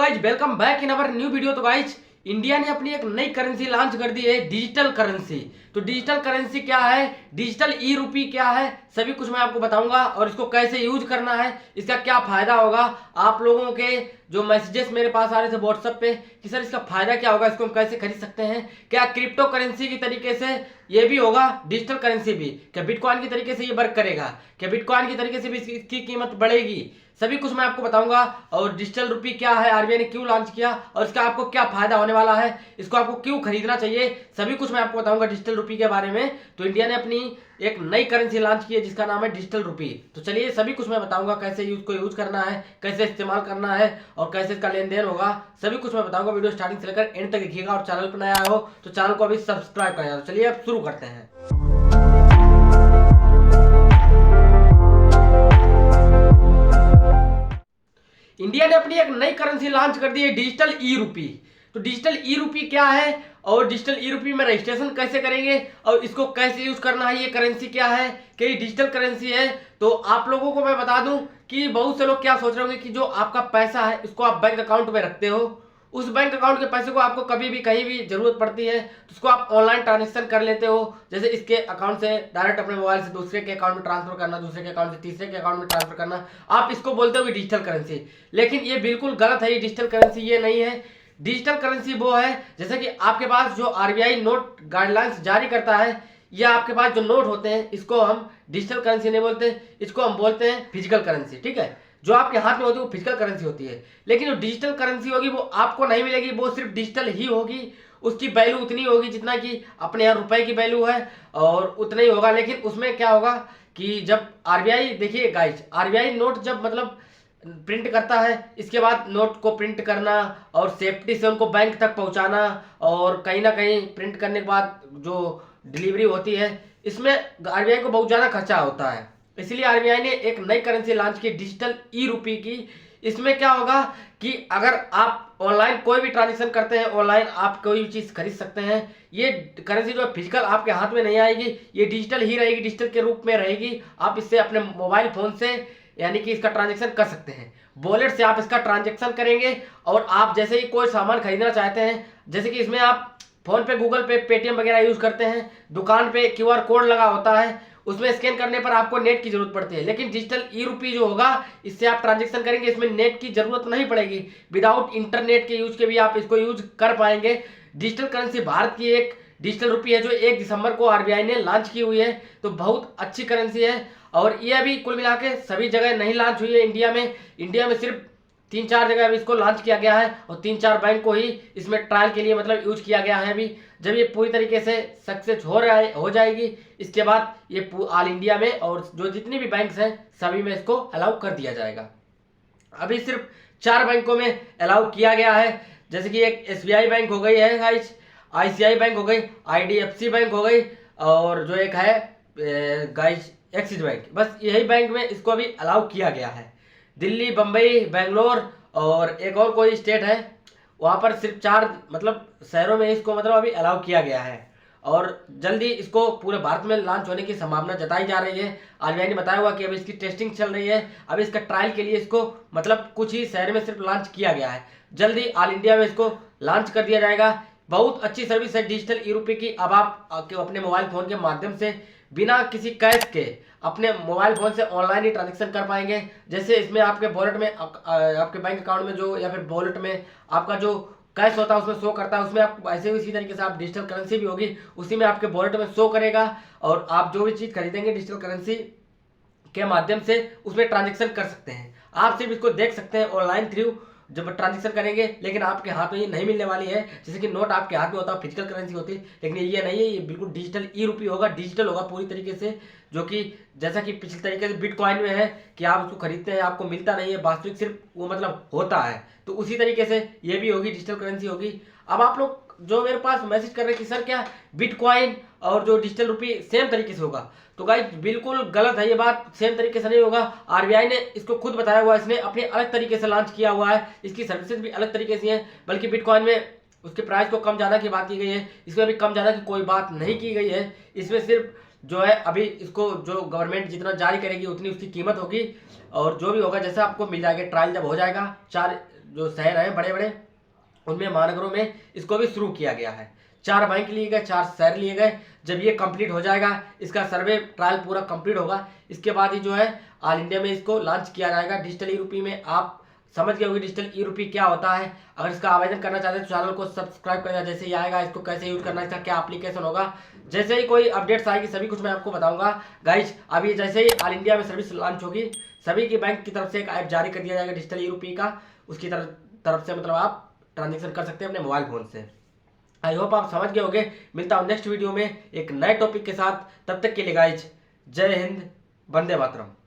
Guys welcome back in our new video. तो guys India ने अपनी एक नई करेंसी लॉन्च कर दी है, डिजिटल करेंसी। तो डिजिटल करेंसी क्या है, डिजिटल ई रूपी क्या है, सभी कुछ मैं आपको बताऊंगा और इसको कैसे यूज करना है, इसका क्या फायदा होगा। आप लोगों के जो मैसेजेस मेरे पास आ रहे थे व्हाट्सएप पे कि सर इसका फायदा क्या होगा, इसको हम कैसे खरीद सकते हैं, क्या क्रिप्टो करेंसी की तरीके से ये भी होगा, डिजिटल करेंसी भी क्या बिटकॉइन की तरीके से ये वर्क करेगा, क्या बिटकॉइन की तरीके से भी इसकी कीमत बढ़ेगी, सभी कुछ मैं आपको बताऊंगा। और डिजिटल रुपी क्या है, आरबीआई ने क्यों लॉन्च किया और इसका आपको क्या फायदा होने वाला है, इसको आपको क्यों खरीदना चाहिए, सभी कुछ मैं आपको बताऊंगा डिजिटल रुपी के बारे में। तो इंडिया ने अपनी एक नई करेंसी लॉन्च की है जिसका नाम है डिजिटल रुपी। तो चलिए सभी कुछ मैं बताऊंगा, कैसे यूज करना है, कैसे इस्तेमाल करना है और कैसे इसका लेन देन होगा, सभी कुछ मैं बताऊंगा। वीडियो स्टार्टिंग से लेकर एंड तक देखिएगा और चैनल पर नया हो तो चैनल को अभी सब्सक्राइब करें। तो चलिए अब शुरू करते हैं। इंडिया ने अपनी एक नई करेंसी लॉन्च कर दी है, डिजिटल ई रूपी। तो डिजिटल ई रूपी क्या है और डिजिटल ई रूपी में रजिस्ट्रेशन कैसे करेंगे और इसको कैसे यूज करना है, ये करेंसी क्या है, कि ये डिजिटल करेंसी है। तो आप लोगों को मैं बता दूं कि बहुत से लोग क्या सोच रहे होंगे कि जो आपका पैसा है इसको आप बैंक अकाउंट में रखते हो, उस बैंक अकाउंट के पैसे को आपको कभी भी कहीं भी जरूरत पड़ती है तो उसको आप ऑनलाइन ट्रांजेक्शन कर लेते हो। जैसे इसके अकाउंट से डायरेक्ट अपने मोबाइल से दूसरे के अकाउंट में ट्रांसफर करना, दूसरे के अकाउंट से तीसरे के अकाउंट में ट्रांसफर करना, आप इसको बोलते हो कि डिजिटल करेंसी। लेकिन ये बिल्कुल गलत है, ये डिजिटल करेंसी ये नहीं है। डिजिटल करेंसी वो है जैसे कि आपके पास जो आरबीआई नोट गाइडलाइंस जारी करता है या आपके पास जो नोट होते हैं इसको हम डिजिटल करेंसी नहीं बोलते, इसको हम बोलते हैं फिजिकल करेंसी। ठीक है, जो आपके हाथ में होती है वो फिजिकल करेंसी होती है। लेकिन जो डिजिटल करेंसी होगी वो आपको नहीं मिलेगी, वो सिर्फ डिजिटल ही होगी। उसकी वैल्यू उतनी होगी जितना कि अपने यहाँ रुपए की वैल्यू है और उतना ही होगा। लेकिन उसमें क्या होगा कि जब आरबीआई, देखिए गाइज, आरबीआई नोट जब मतलब प्रिंट करता है, इसके बाद नोट को प्रिंट करना और सेफ्टी से उनको बैंक तक पहुंचाना और कहीं ना कहीं प्रिंट करने के बाद जो डिलीवरी होती है, इसमें आरबीआई को बहुत ज़्यादा खर्चा होता है। इसलिए आरबीआई ने एक नई करेंसी लॉन्च की, डिजिटल ई रूपी की। इसमें क्या होगा कि अगर आप ऑनलाइन कोई भी ट्रांजेक्शन करते हैं, ऑनलाइन आप कोई भी चीज़ खरीद सकते हैं। ये करेंसी जो है फिजिकल आपके हाथ में नहीं आएगी, ये डिजिटल ही रहेगी, डिजिटल के रूप में रहेगी। आप इससे अपने मोबाइल फोन से यानी कि इसका ट्रांजेक्शन कर सकते हैं। वॉलेट से आप इसका ट्रांजेक्शन करेंगे और आप जैसे ही कोई सामान खरीदना चाहते हैं, जैसे कि इसमें आप फोन पे, गूगल पे, पेटीएम वगैरह यूज करते हैं, दुकान पे क्यूआर कोड लगा होता है, उसमें स्कैन करने पर आपको नेट की जरूरत पड़ती है। लेकिन डिजिटल ई रूपी जो होगा इससे आप ट्रांजेक्शन करेंगे, इसमें नेट की जरूरत नहीं पड़ेगी। विदाउट इंटरनेट के यूज के भी आप इसको यूज कर पाएंगे। डिजिटल करेंसी भारत की एक डिजिटल रूपी है जो 1 दिसंबर को आरबीआई ने लॉन्च की हुई है। तो बहुत अच्छी करेंसी है और ये अभी कुल मिला के सभी जगह नहीं लॉन्च हुई है इंडिया में। इंडिया में सिर्फ 3-4 जगह अभी इसको लॉन्च किया गया है और 3-4 बैंक को ही इसमें ट्रायल के लिए मतलब यूज किया गया है। अभी जब ये पूरी तरीके से सक्सेस हो जाएगी, इसके बाद ये ऑल इंडिया में और जो जितनी भी बैंक्स हैं सभी में इसको अलाउ कर दिया जाएगा। अभी सिर्फ 4 बैंकों में अलाउ किया गया है, जैसे कि एक एसबीआई बैंक हो गई है गाइस, आईसीआई बैंक हो गई, आईडीएफसी बैंक हो गई और जो एक है गाइस एक्सिस बैंक। बस यही बैंक में इसको अभी अलाउ किया गया है। दिल्ली, बम्बई, बेंगलोर और एक और कोई स्टेट है, वहाँ पर सिर्फ 4 मतलब शहरों में इसको मतलब अभी अलाउ किया गया है और जल्दी इसको पूरे भारत में लॉन्च होने की संभावना जताई जा रही है। आरबीआई ने बताया हुआ कि अभी इसकी टेस्टिंग चल रही है, अभी इसका ट्रायल के लिए इसको मतलब कुछ ही शहर में सिर्फ लॉन्च किया गया है। जल्दी ऑल इंडिया में इसको लॉन्च कर दिया जाएगा। बहुत अच्छी सर्विस है डिजिटल ई रूपी की। अब आप अपने मोबाइल फोन के माध्यम से बिना किसी कैश के अपने मोबाइल फोन से ऑनलाइन ही ट्रांजेक्शन कर पाएंगे। जैसे इसमें आपके वॉलेट में आपके बैंक अकाउंट में जो या फिर वॉलेट में आपका जो कैश होता है उसमें शो करता है, उसमें आप ऐसे ही इसी तरीके से आप डिजिटल करेंसी भी होगी उसी में आपके वॉलेट में शो करेगा और आप जो भी चीज़ खरीदेंगे डिजिटल करेंसी के माध्यम से उसमें ट्रांजेक्शन कर सकते हैं। आप सिर्फ इसको देख सकते हैं ऑनलाइन थ्रू जब ट्रांजेक्शन करेंगे, लेकिन आपके हाथ में ये नहीं मिलने वाली है। जैसे कि नोट आपके हाथ में होता है, फिजिकल करेंसी होती है, लेकिन ये नहीं है, ये बिल्कुल डिजिटल ई रूपी होगा, डिजिटल होगा पूरी तरीके से। जो कि जैसा कि पिछले तरीके से बिटकॉइन में है कि आप उसको खरीदते हैं आपको मिलता नहीं है, वास्तविक सिर्फ वो मतलब होता है, तो उसी तरीके से ये भी होगी, डिजिटल करेंसी होगी। अब आप लोग जो मेरे पास मैसेज कर रहे हैं कि सर क्या बिटकॉइन और जो डिजिटल रूपी सेम तरीके से होगा, तो गाइस बिल्कुल गलत है, ये बात सेम तरीके से नहीं होगा। आरबीआई ने इसको खुद बताया हुआ है, इसने अपने अलग तरीके से लॉन्च किया हुआ है, इसकी सर्विसेज भी अलग तरीके से हैं। बल्कि बिटकॉइन में उसके प्राइस को कम ज़्यादा की बात की गई है, इसमें भी कम ज़्यादा की कोई बात नहीं की गई है। इसमें सिर्फ जो है अभी इसको जो गवर्नमेंट जितना जारी करेगी उतनी उसकी कीमत होगी और जो भी होगा जैसा आपको मिल जाएगा। ट्रायल जब हो जाएगा 4 जो शहर हैं बड़े बड़े, उनमें महानगरों में इसको भी शुरू किया गया है। 4 बैंक लिए गए, 4 शहर लिए गए। जब ये कंप्लीट हो जाएगा, इसका सर्वे ट्रायल पूरा कंप्लीट होगा, इसके बाद ही जो है ऑल इंडिया में इसको लॉन्च किया जाएगा। डिजिटल ई रुपी में आप समझ गए होंगे डिजिटल ई रुपी क्या होता है। अगर इसका आवेदन करना चाहते हैं तो चैनल को सब्सक्राइब करना, जैसे ही आएगा इसको कैसे यूज करना है, इसका क्या एप्लीकेशन होगा, जैसे ही कोई अपडेट्स आएगी सभी कुछ मैं आपको बताऊंगा गाइज। अभी जैसे ही ऑल इंडिया में सर्विस लॉन्च होगी, सभी की बैंक की तरफ से एक ऐप जारी कर दिया जाएगा डिजिटल ई रुपी का, उसकी तरफ से मतलब आप ट्रांजेक्शन कर सकते हैं अपने मोबाइल फोन से। आई होप आप समझ गए होंगे। मिलता हूं नेक्स्ट वीडियो में एक नए टॉपिक के साथ, तब तक के लिए गाइज जय हिंद, वंदे मातरम।